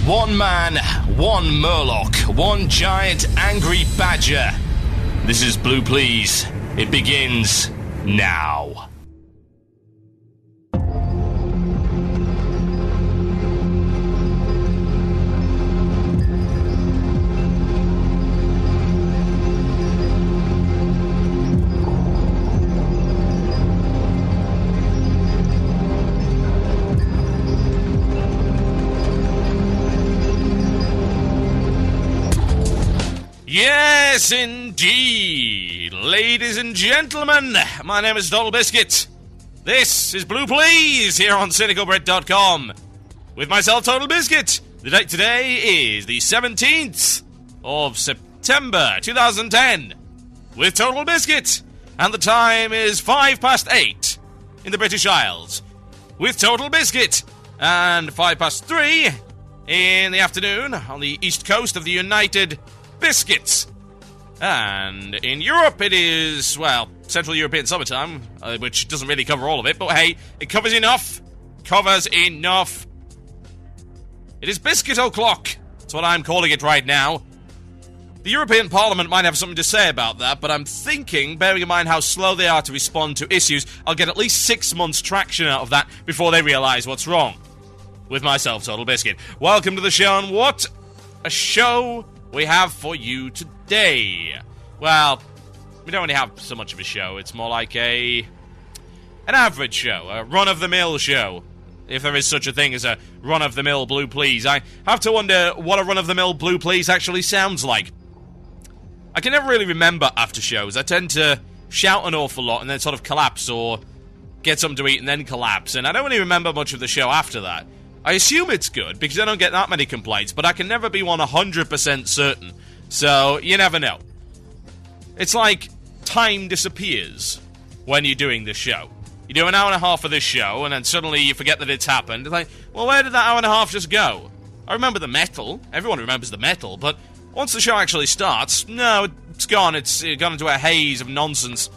One man, one Murloc, one giant angry badger. This is Blue Please. It begins now. Yes, indeed. Ladies and gentlemen, my name is Total Biscuit. This is Blue Please here on CynicalBrit.com. With myself, Total Biscuit. The date today is the 17th of September 2010. With Total Biscuit. And the time is 8:05 in the British Isles. With Total Biscuit. And 3:05 in the afternoon on the east coast of the United Biscuits. And in Europe it is, well, Central European summertime, which doesn't really cover all of it, but hey, it covers enough. It is Biscuit O'Clock. That's what I'm calling it right now. The European Parliament might have something to say about that, but I'm thinking, bearing in mind how slow they are to respond to issues, I'll get at least 6 months traction out of that before they realise what's wrong. With myself, Total Biscuit. Welcome to the show, and what a show we have for you today. Well, we don't really have so much of a show. It's more like an average show, a run-of-the-mill show. If there is such a thing as a run-of-the-mill Blue Please. I have to wonder what a run-of-the-mill Blue Please actually sounds like. I can never really remember after shows. I tend to shout an awful lot and then sort of collapse or get something to eat and then collapse. And I don't really remember much of the show after that. I assume it's good, because I don't get that many complaints, but I can never be 100% certain. So, you never know. It's like time disappears when you're doing this show. You do an hour and a half of this show, and then suddenly you forget that it's happened. It's like, well, where did that hour and a half just go? I remember the metal. Everyone remembers the metal, but once the show actually starts, no, it's gone. It's gone into a haze of nonsense.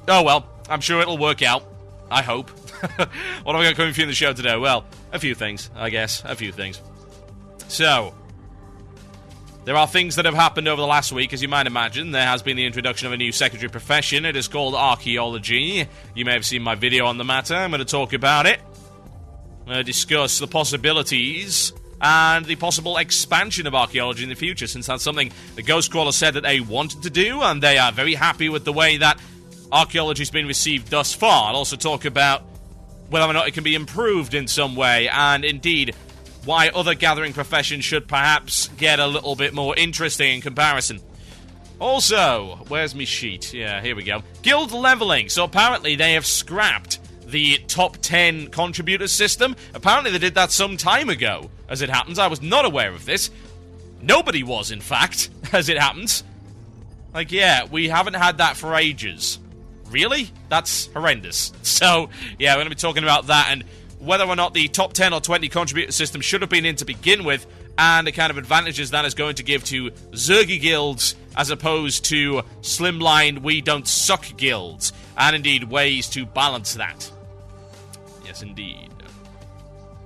Oh, well, I'm sure it'll work out. I hope. What am I going to come for in the show today? Well, a few things, I guess. A few things. So, there are things that have happened over the last week, as you might imagine. There has been the introduction of a new secondary profession. It is called archaeology. You may have seen my video on the matter. I'm going to talk about it. I'm going to discuss the possibilities and the possible expansion of archaeology in the future, since that's something the Ghost Crawler said that they wanted to do, and they are very happy with the way that archaeology's been received thus far. I'll also talk about whether or not it can be improved in some way, and indeed why other gathering professions should perhaps get a little bit more interesting in comparison. Also, where's me sheet? Yeah, here we go. Guild leveling. So apparently they have scrapped the top 10 contributor system. Apparently they did that some time ago, as it happens. I was not aware of this. Nobody was, in fact, as it happens. Like, yeah, we haven't had that for ages. Really? That's horrendous. So, yeah, we're going to be talking about that and whether or not the top 10 or 20 contributor system should have been in to begin with, and the kind of advantages that is going to give to Zergy guilds as opposed to slimline we don't suck guilds, and indeed ways to balance that. Yes, indeed.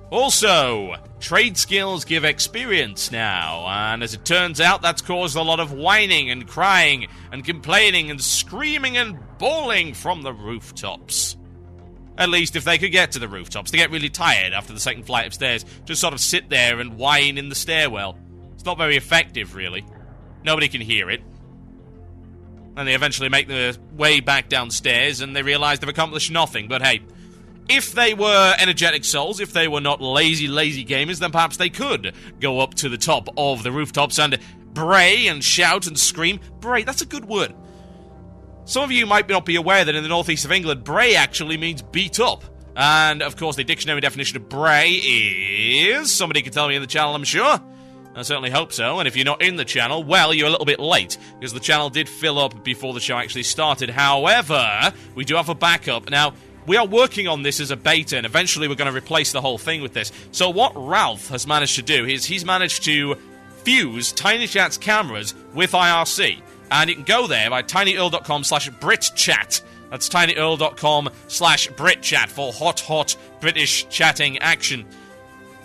Also, trade skills give experience now, and as it turns out, that's caused a lot of whining and crying and complaining and screaming and bawling from the rooftops. At least if they could get to the rooftops. They get really tired after the second flight of stairs. Just sort of sit there and whine in the stairwell. It's not very effective, really. Nobody can hear it. And they eventually make their way back downstairs and they realise they've accomplished nothing. But hey, if they were energetic souls, if they were not lazy gamers, then perhaps they could go up to the top of the rooftops and bray and shout and scream. Bray, that's a good word. Some of you might not be aware that in the northeast of England, bray actually means beat up. And, of course, the dictionary definition of bray is... Somebody can tell me in the channel, I'm sure. I certainly hope so. And if you're not in the channel, well, you're a little bit late, because the channel did fill up before the show actually started. However, we do have a backup. Now, we are working on this as a beta, and eventually we're going to replace the whole thing with this. So what Ralph has managed to do is he's managed to fuse TinyChat's cameras with IRC. And you can go there by tinyurl.com/BritChat. That's tinyurl.com/BritChat for hot British chatting action.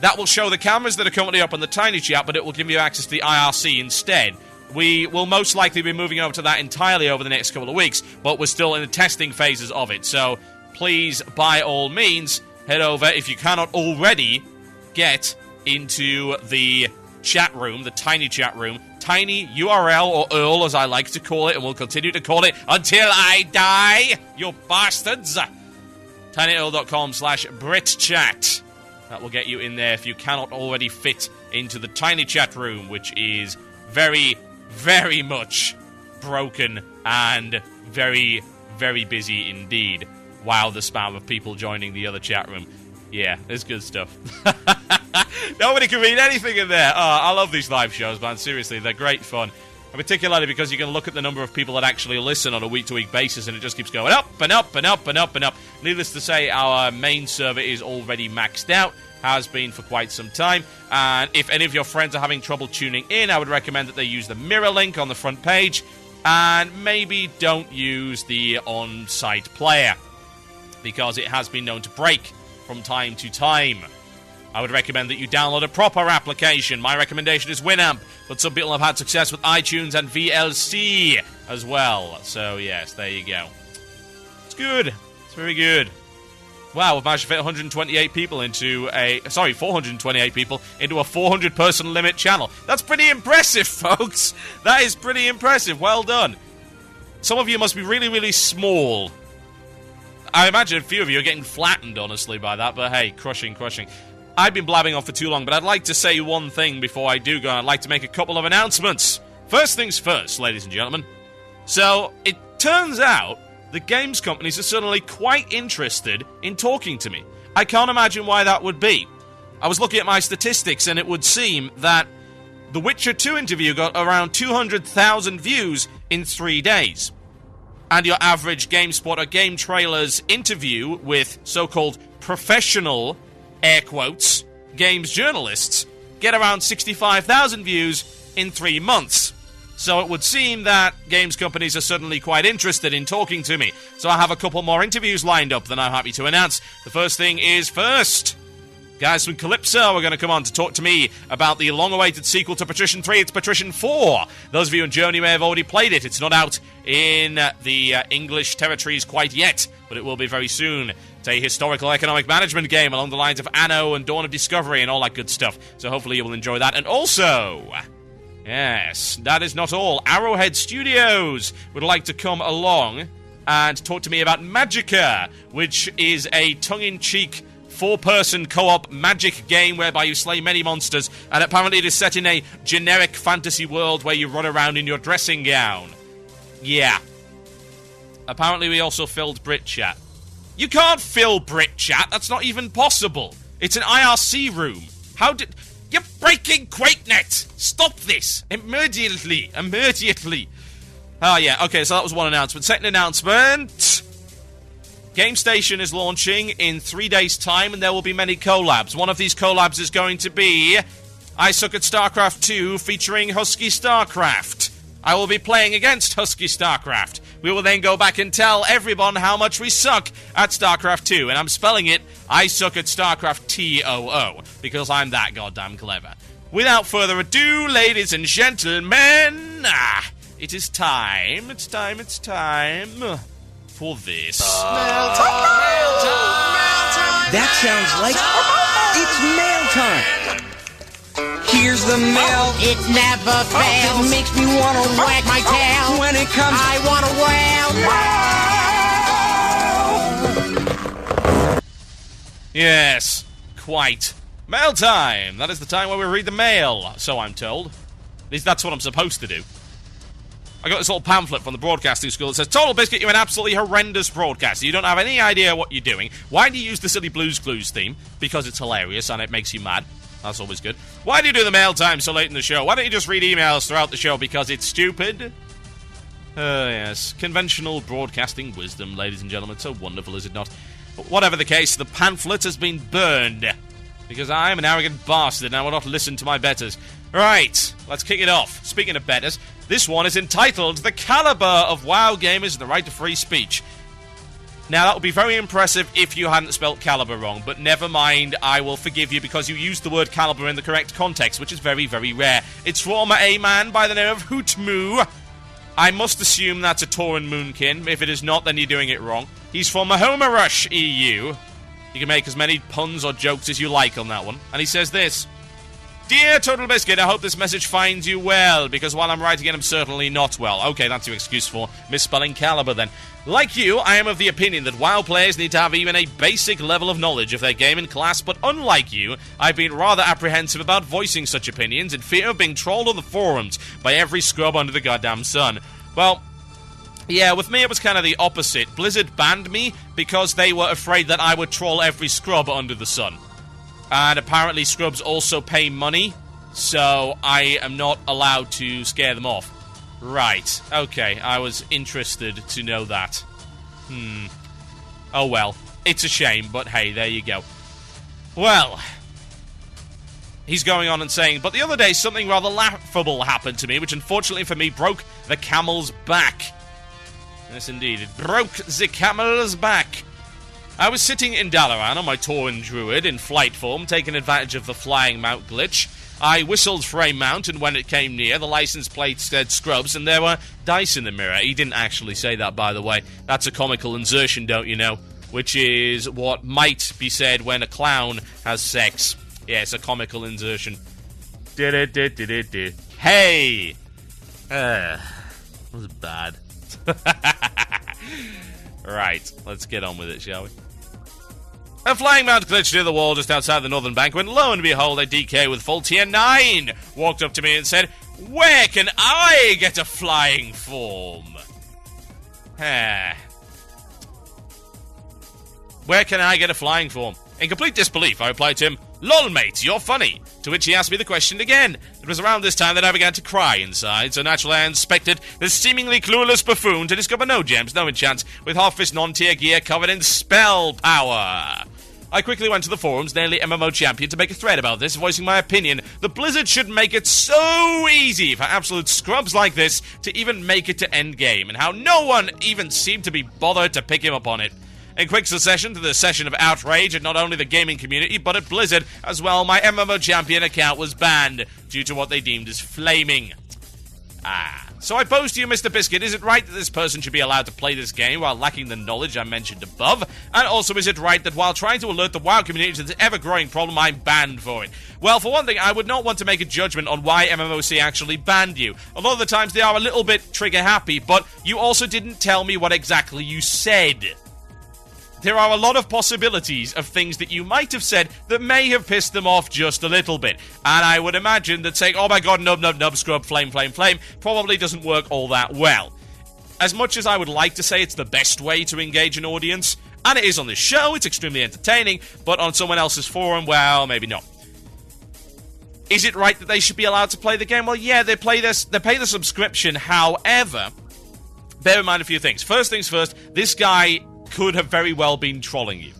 that will show the cameras that are currently up on the Tiny Chat, but it will give you access to the IRC instead. We will most likely be moving over to that entirely over the next couple of weeks, but we're still in the testing phases of it. So please, by all means, head over if you cannot already get into the chat room, the Tiny Chat room. Tiny URL, or URL as I like to call it, and we'll continue to call it until I die, you bastards. tinyurl.com/BritChat. That will get you in there if you cannot already fit into the Tiny Chat room, which is very, very much broken and very, very busy indeed. Wow, the spam of people joining the other chat room. Yeah, it's good stuff. Nobody can read anything in there. Oh, I love these live shows, man. Seriously, they're great fun. And particularly because you can look at the number of people that actually listen on a week-to-week basis, and it just keeps going up and up and up and up and up. Needless to say, our main server is already maxed out. Has been for quite some time. And if any of your friends are having trouble tuning in, I would recommend that they use the mirror link on the front page. And maybe don't use the on-site player, because it has been known to break from time to time. I would recommend that you download a proper application. My recommendation is Winamp, but some people have had success with iTunes and VLC as well. So, yes, there you go. It's good. It's very good. Wow, we've managed to fit 128 people into a... Sorry, 428 people into a 400-person limit channel. That's pretty impressive, folks. That is pretty impressive. Well done. Some of you must be really, really small. I imagine a few of you are getting flattened, honestly, by that. But hey, crushing. I've been blabbing on for too long, but I'd like to say one thing before I do go. I'd like to make a couple of announcements. First things first, ladies and gentlemen. So, it turns out the games companies are suddenly quite interested in talking to me. I can't imagine why that would be. I was looking at my statistics, and it would seem that the Witcher 2 interview got around 200,000 views in 3 days. And your average GameSpot or Game Trailers interview with so-called professional, air quotes, games journalists get around 65,000 views in 3 months. So it would seem that games companies are suddenly quite interested in talking to me. So I have a couple more interviews lined up that I'm happy to announce. The first thing is first. Guys from Calypso are going to come on to talk to me about the long-awaited sequel to Patrician 3. It's Patrician 4. Those of you in Germany may have already played it. It's not out in the English territories quite yet, but it will be very soon. It's a historical economic management game along the lines of Anno and Dawn of Discovery and all that good stuff. So hopefully you will enjoy that. And also... yes, that is not all. Arrowhead Studios would like to come along and talk to me about Magicka, which is a tongue-in-cheek 4-person co-op magic game whereby you slay many monsters, and apparently it is set in a generic fantasy world where you run around in your dressing gown. Yeah. Apparently we also filled BritChat. You can't fill BritChat, that's not even possible. It's an IRC room. How did... You're breaking QuakeNet! Stop this! Immediately! Oh, yeah, okay, so that was one announcement. Second announcement... GameStation is launching in 3 days' time, and there will be many collabs. One of these collabs is going to be I Suck at StarCraft 2 featuring Husky StarCraft. I will be playing against Husky StarCraft. We will then go back and tell everyone how much we suck at StarCraft 2, and I'm spelling it I Suck at StarCraft TOO, because I'm that goddamn clever. Without further ado, ladies and gentlemen, it is time. It's time for this. Mail time. That sounds like it's mail time. Here's the mail. It never fails. It makes me want to wag my tail. When it comes, I want to wail. Yes, quite. Mail time. That is the time where we read the mail, so I'm told. At least that's what I'm supposed to do. I got this little pamphlet from the broadcasting school that says, Total Biscuit, you're an absolutely horrendous broadcaster. You don't have any idea what you're doing. Why do you use the silly Blues Clues theme? Because it's hilarious and it makes you mad. That's always good. Why do you do the mail time so late in the show? Why don't you just read emails throughout the show? Because it's stupid? Yes. Conventional broadcasting wisdom, ladies and gentlemen. So wonderful, is it not? But whatever the case, the pamphlet has been burned. Because I'm an arrogant bastard and I will not listen to my betters. Right, let's kick it off. Speaking of betters, this one is entitled The Caliber of WoW Gamers and the Right to Free Speech. Now, that would be very impressive if you hadn't spelt caliber wrong, but never mind, I will forgive you because you used the word caliber in the correct context, which is very, very rare. It's from a man by the name of Hootmoo. I must assume that's a Tauran Moonkin. If it is not, then you're doing it wrong. He's from Mahoma Rush EU. You can make as many puns or jokes as you like on that one. And he says this: Dear Total Biscuit, I hope this message finds you well, because while I'm writing it, I'm certainly not well. Okay, that's your excuse for misspelling caliber then. Like you, I am of the opinion that WoW players need to have even a basic level of knowledge of their game in class, but unlike you, I've been rather apprehensive about voicing such opinions in fear of being trolled on the forums by every scrub under the goddamn sun. Well, yeah, with me it was kind of the opposite. Blizzard banned me because they were afraid that I would troll every scrub under the sun. And apparently scrubs also pay money, so I am not allowed to scare them off. Right, okay, I was interested to know that. Oh well, it's a shame, but hey, there you go. Well, he's going on and saying, but the other day something rather laughable happened to me, which unfortunately for me broke the camel's back. Yes, indeed, it broke the camel's back. I was sitting in Dalaran on my Tauran Druid in flight form, taking advantage of the flying mount glitch. I whistled for a mount, and when it came near, the license plate said scrubs, and there were dice in the mirror. He didn't actually say that, by the way. That's a comical insertion, don't you know? Which is what might be said when a clown has sex. Yes, a comical insertion. Hey! That was bad. Right, let's get on with it, shall we? A flying mount glitched near the wall just outside the northern bank when, lo and behold, a DK with full tier 9 walked up to me and said, "Where can I get a flying form?" Where can I get a flying form? In complete disbelief, I replied to him, "Lol, mate, you're funny." To which he asked me the question again. It was around this time that I began to cry inside, so naturally I inspected this seemingly clueless buffoon to discover no gems, no enchants, with half his non-tier gear covered in spell power. I quickly went to the forums, nearly MMO champion, to make a thread about this, voicing my opinion that Blizzard should make it so easy for absolute scrubs like this to even make it to endgame, and how no one even seemed to be bothered to pick him up on it. In quick succession to the session of outrage at not only the gaming community, but at Blizzard as well, my MMO champion account was banned due to what they deemed as flaming. So I pose to you, Mr. Biscuit, is it right that this person should be allowed to play this game while lacking the knowledge I mentioned above? And also, is it right that while trying to alert the WoW community to this ever-growing problem, I'm banned for it? Well, for one thing, I would not want to make a judgment on why MMOC actually banned you. A lot of the times they are a little bit trigger-happy, but you also didn't tell me what exactly you said. There are a lot of possibilities of things that you might have said that may have pissed them off just a little bit. And I would imagine that saying, "Oh my god, nub, nub, nub, scrub, flame, flame, flame," probably doesn't work all that well. As much as I would like to say it's the best way to engage an audience, and it is on this show, it's extremely entertaining, but on someone else's forum, well, maybe not. Is it right that they should be allowed to play the game? Well, yeah, they pay the subscription. However, bear in mind a few things. First things first, this guy could have very well been trolling you.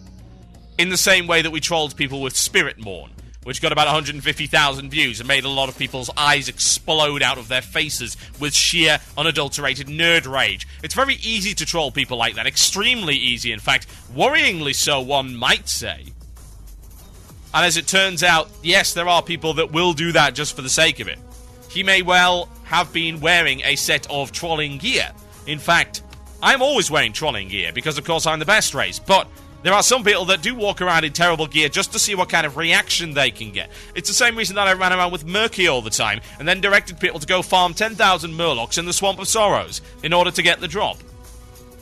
In the same way that we trolled people with Spirit Morn, which got about 150,000 views and made a lot of people's eyes explode out of their faces with sheer, unadulterated nerd rage. It's very easy to troll people like that. Extremely easy, in fact. Worryingly so, one might say. And as it turns out, yes, there are people that will do that just for the sake of it. He may well have been wearing a set of trolling gear. In fact, I'm always wearing trolling gear, because of course I'm the best race, but there are some people that do walk around in terrible gear just to see what kind of reaction they can get. It's the same reason that I ran around with Murky all the time, and then directed people to go farm 10,000 Murlocs in the Swamp of Sorrows, in order to get the drop.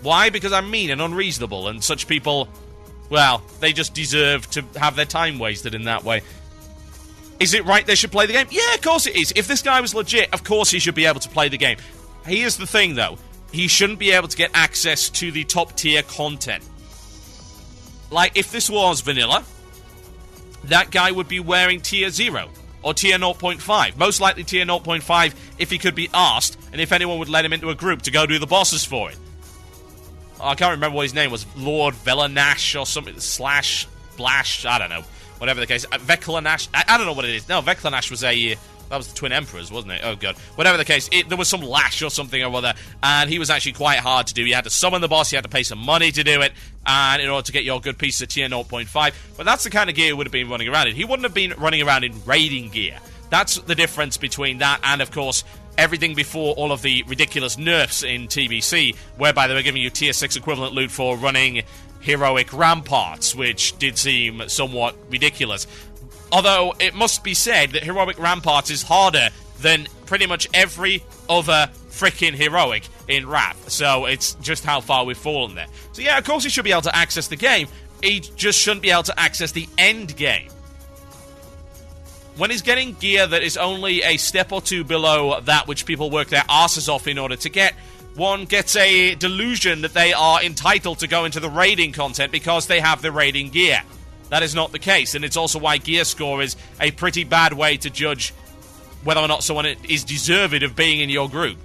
Why? Because I'm mean and unreasonable, and such people, well, they just deserve to have their time wasted in that way. Is it right they should play the game? Yeah, of course it is. If this guy was legit, of course he should be able to play the game. Here's the thing, though. He shouldn't be able to get access to the top-tier content. Like, if this was vanilla, that guy would be wearing tier 0, or tier 0.5. Most likely tier 0.5 if he could be asked, and if anyone would let him into a group to go do the bosses for it. I can't remember what his name was. Lord Velanash or something, slash, Blash, I don't know. Whatever the case. Veclanash, I don't know what it is. No, Veclanash was a That was the Twin Emperors, wasn't it? Oh, God. Whatever the case, there was some lash or something or other, and he was actually quite hard to do. You had to summon the boss, you had to pay some money to do it, and in order to get your good piece of tier 0.5. But that's the kind of gear he would have been running around in. He wouldn't have been running around in raiding gear. That's the difference between that and, of course, everything before all of the ridiculous nerfs in TBC, whereby they were giving you tier 6 equivalent loot for running heroic ramparts, which did seem somewhat ridiculous. Although, it must be said that heroic ramparts is harder than pretty much every other frickin' heroic in Wrath. So, it's just how far we've fallen there. So yeah, of course he should be able to access the game. He just shouldn't be able to access the end game. When he's getting gear that is only a step or two below that which people work their asses off in order to get, one gets a delusion that they are entitled to go into the raiding content because they have the raiding gear. That is not the case, and it's also why gear score is a pretty bad way to judge whether or not someone is deserving of being in your group.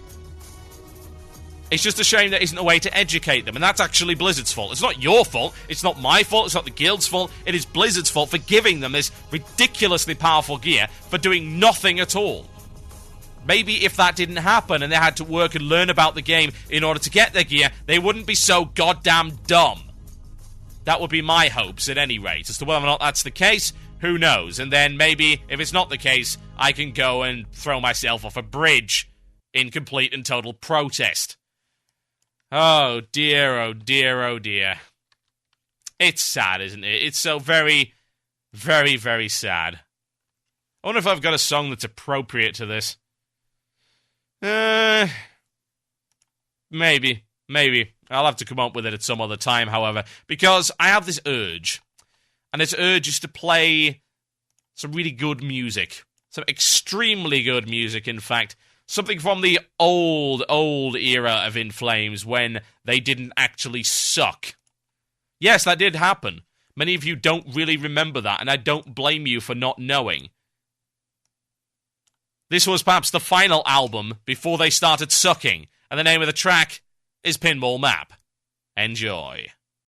It's just a shame there isn't a way to educate them, and that's actually Blizzard's fault. It's not your fault, it's not my fault, it's not the guild's fault, it is Blizzard's fault for giving them this ridiculously powerful gear for doing nothing at all. Maybe if that didn't happen and they had to work and learn about the game in order to get their gear, they wouldn't be so goddamn dumb. That would be my hopes, at any rate. As to whether or not that's the case, who knows? And then maybe, if it's not the case, I can go and throw myself off a bridge in complete and total protest. Oh dear, oh dear, oh dear. It's sad, isn't it? It's so very, very, very sad. I wonder if I've got a song that's appropriate to this. Maybe. I'll have to come up with it at some other time, however, because I have this urge. And this urge is to play some really good music. Some extremely good music, in fact. Something from the old era of In Flames when they didn't actually suck. Yes, that did happen. Many of you don't really remember that, and I don't blame you for not knowing. This was perhaps the final album before they started sucking, and the name of the track is Pinball Map. Enjoy.